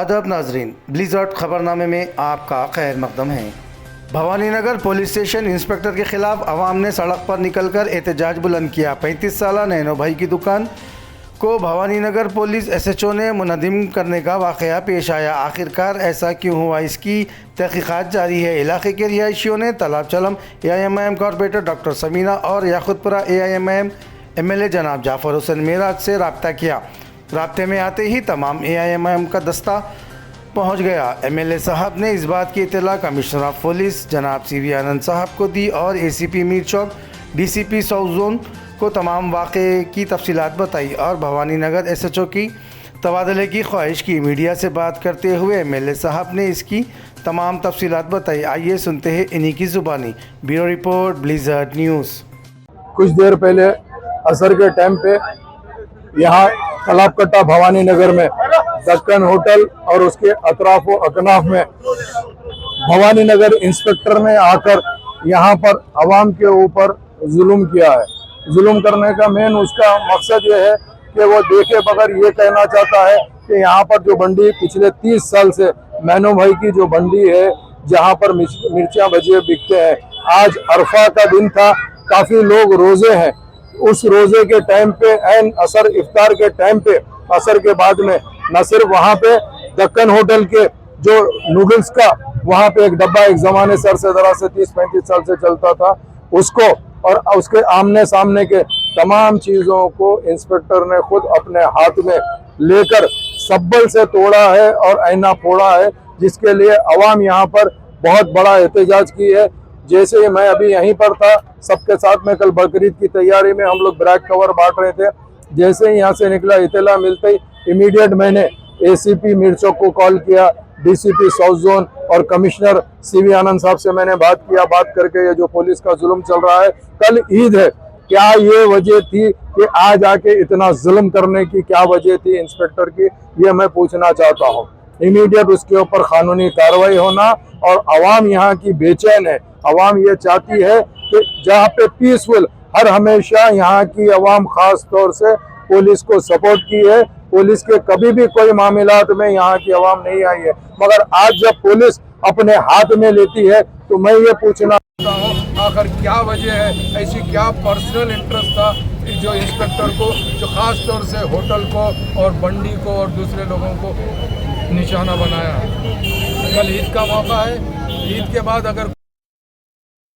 आदाब नाजरीन, ब्लिज़र्ड खबरनामे में आपका खैर मकदम है। Bhavani Nagar police station inspector के खिलाफ अवाम ने सड़क पर निकलकर एहतजाज बुलंद किया। 35 साला नैनो भाई की दुकान को भवानी नगर पुलिस SHO ने मुनज़्ज़म करने का वाक़या पेश आया। आखिरकार ऐसा क्यों हुआ, इसकी तहक़ीक़ात जारी है। इलाके के रिहायशियों ने तालाब चलम AIMIM कॉर्पोरेटर डॉक्टर समीना और याकुतपुरा AIMIM MLA जनाब जाफ़र हुसैन मेराज से रब्ता किया। राब्ते में आते ही तमाम AIMIM का दस्ता पहुंच गया। MLA साहब ने इस बात की इत्तला कमिश्नर ऑफ पुलिस जनाब CV आनंद साहब को दी और ACP मीर चौक DCP साउथ जोन को तमाम वाक़े की तफसीलात बताई और भवानी नगर SHO की तबादले की ख्वाहिश की। मीडिया से बात करते हुए MLA साहब ने इसकी तमाम तफसीलात बताई। आइए सुनते हैं इन्हीं की ज़ुबानी। Bureau report, Blizzard News. कुछ देर पहले असर के टाइम पे यहाँ तालाबकट्टा भवानी नगर में दक्कन होटल और उसके अतराफ व अकनाफ में भवानी नगर इंस्पेक्टर ने आकर यहाँ पर आवाम के ऊपर जुल्म किया है। जुल्म करने का मेन उसका मकसद ये है कि वो देखे बगैर ये कहना चाहता है कि यहाँ पर जो बंडी पिछले 30 साल से मैनो भाई की जो बंडी है जहाँ पर मिर्चियाँ भजिए बिकते हैं, आज अरफा का दिन था, काफ़ी लोग रोज़े हैं। उस रोजे के टाइम पे एन असर इफ्तार के टाइम पे असर के बाद में न सिर्फ वहाँ पे दक्कन होटल के जो नूडल्स का वहाँ पे एक डब्बा एक ज़माने से अरसे दराज से 30-35 साल से चलता था, उसको और उसके आमने सामने के तमाम चीज़ों को इंस्पेक्टर ने खुद अपने हाथ में लेकर सब्बल से तोड़ा है और आईना फोड़ा है, जिसके लिए अवाम यहाँ पर बहुत बड़ा एहतजाज की है। जैसे ही मैं अभी यहीं पर था सबके साथ में, कल बकरीद की तैयारी में हम लोग ब्रैक कवर बांट रहे थे। जैसे ही यहाँ से निकला इत्तला मिलते ही इमीडिएट मैंने ACP मीर चौक को कॉल किया, DCP साउथ जोन और कमिश्नर CV आनंद साहब से मैंने बात किया। बात करके ये जो पुलिस का जुल्म चल रहा है, कल ईद है, क्या ये वजह थी कि आज आके इतना जुल्म करने की क्या वजह थी इंस्पेक्टर की, ये मैं पूछना चाहता हूँ। इमीडिएट उसके ऊपर कानूनी कार्रवाई होना। और आवाम यहाँ की बेचैन है। आवाम ये चाहती है कि जहाँ पे पीसफुल, हर हमेशा यहाँ की आवाम खास तौर से पुलिस को सपोर्ट की है। पुलिस के कभी भी कोई मामलात में यहाँ की आवाम नहीं आई है, मगर आज जब पुलिस अपने हाथ में लेती है तो मैं ये पूछना चाहता हूँ आखिर क्या वजह है, ऐसी क्या पर्सनल इंटरेस्ट था जो इंस्पेक्टर को, जो खास तौर से होटल को और बंडी को और दूसरे लोगों को निशाना बनाया। कल ईद का मौका है, ईद के बाद अगर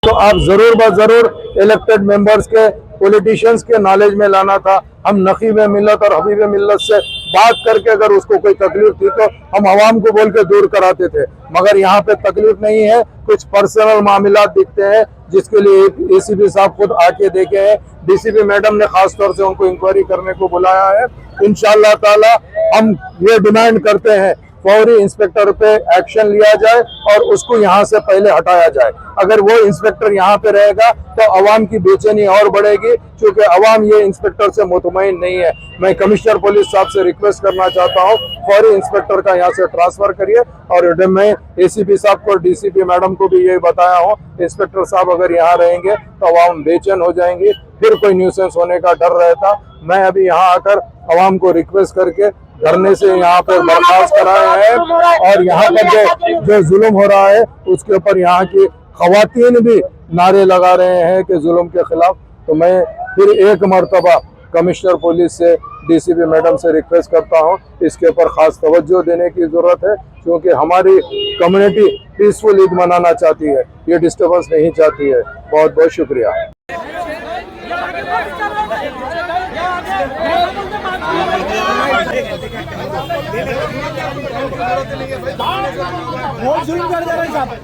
तो आप जरूर ब-जरूर इलेक्टेड मेंबर्स के, पॉलिटिशियंस के नॉलेज में लाना था। हम नकीब मिल्लत और हबीब मिल्लत से बात करके अगर उसको कोई तकलीफ थी तो हम आवाम को बोल के दूर कराते थे, मगर यहाँ पे तकलीफ नहीं है। कुछ पर्सनल मामलात दिखते हैं जिसके लिए ACP साहब खुद आके देखे हैं। DCP मैडम ने खास तौर से उनको इंक्वायरी करने को बुलाया है। इंशाअल्लाह ताला हम ये डिमांड करते हैं फौरी इंस्पेक्टर पे एक्शन लिया जाए और उसको यहाँ से पहले हटाया जाए। अगर वो इंस्पेक्टर यहाँ पे रहेगा तो अवाम की बेचैनी और बढ़ेगी, क्योंकि अवाम ये इंस्पेक्टर से मुतमईन नहीं है। मैं कमिश्नर पुलिस साहब से रिक्वेस्ट करना चाहता हूँ, फौरी इंस्पेक्टर का यहाँ से ट्रांसफर करिए। और मैं ACP साहब को, DCP मैडम को भी ये बताया हूँ, इंस्पेक्टर साहब अगर यहाँ रहेंगे तो अवाम बेचैन हो जाएंगी, फिर कोई न्यूसेंस होने का डर रहता। मैं अभी यहाँ आकर अवाम को रिक्वेस्ट करके धरने से यहाँ पर बर्खास्त कराए हैं और यहाँ पर जो जुल्म हो रहा है उसके ऊपर यहाँ की खवातीन भी नारे लगा रहे हैं कि जुल्म के खिलाफ। तो मैं फिर एक मरतबा कमिश्नर पुलिस से, DCP मैडम से रिक्वेस्ट करता हूँ, इसके ऊपर खास तवज्जो देने की जरूरत है, क्योंकि हमारी कम्युनिटी पीसफुल ईद मनाना चाहती है, ये डिस्टर्बेंस नहीं चाहती है। बहुत बहुत शुक्रिया। बहुत जुल्म कर दे रहे हैं साहब।